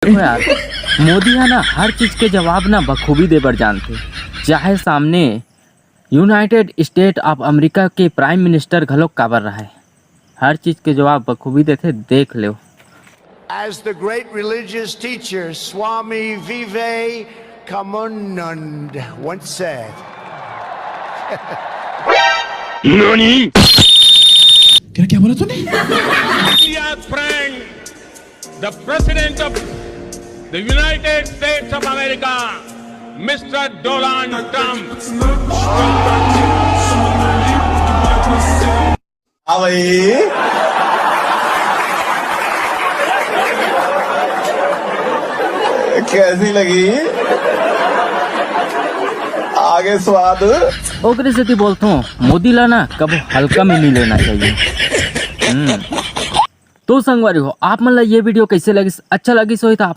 देखो यार, मोदी है ना हर चीज के जवाब ना बखूबी देबर जानते। चाहे सामने यूनाइटेड स्टेट ऑफ अमेरिका के प्राइम मिनिस्टर घलोक काबर रहा है, हर चीज के जवाब बखूबी देते, देख लो। As the great religious teacher Swami Vivekanand once said. NANI? क्या बोला तूने? Dear friend, the President of the United States of America, Mr. Donald Trump. हाँ भाई, कैसी लगी? आगे स्वाद? ओकरे से बोलता हूँ मोदी ला ना कब हल्का में नहीं लेना चाहिए। तो संगवारी हो, आप मतलब ये वीडियो कैसे लगी? अच्छा लगी सो तो आप